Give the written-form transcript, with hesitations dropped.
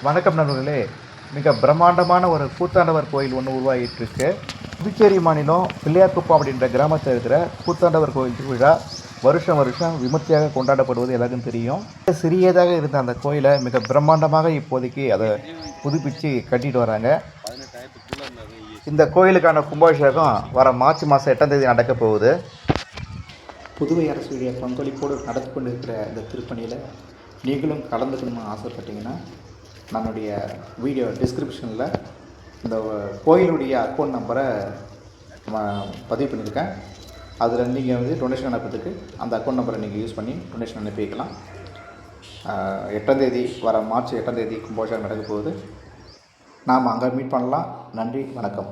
வணக்கம் நண்பர்களே. மிக பிரம்மாண்டமான ஒரு கூத்தாண்டவர் கோயில் ஒன்று உருவாகிட்டு இருக்கு. புதுச்சேரி மாநிலம் பிள்ளையார்குப்பம் அப்படின்ற கிராமத்தில் இருக்கிற கூத்தாண்டவர் கோயில் திருவிழா வருஷம் விமர்சையாக கொண்டாடப்படுவது எல்லாருக்கும் தெரியும். சிறியதாக இருந்த அந்த கோயிலை மிக பிரம்மாண்டமாக இப்போதைக்கு அதை புதுப்பித்து கட்டிட்டு வராங்க. இந்த கோயிலுக்கான கும்பாபிஷேகம் வர மார்ச் மாதம் 8ஆம் தேதி நடக்க போகுது. புதுவை அரசுடைய பங்களிப்போடு நடத்தி கொண்டு இருக்கிற இந்த திருப்பணியில் நீங்களும் கலந்துக்கணும்னு ஆசைப்பட்டீங்கன்னா நம்முடைய வீடியோ டிஸ்கிரிப்ஷனில் இந்த கோயிலுடைய அக்கௌண்ட் நம்பரை பதிவு பண்ணியிருக்கேன். அதில் நீங்கள் டொனேஷன் அனுப்புறதுக்கு அந்த அக்கௌண்ட் நம்பரை நீங்கள் யூஸ் பண்ணி டொனேஷன் அனுப்பி வைக்கலாம். 8ஆம் தேதி வர மார்ச் 8ஆம் தேதி கும்பாபிஷேகம் நடக்க போகுது. நாம் அங்கே மீட் பண்ணலாம். நன்றி, வணக்கம்.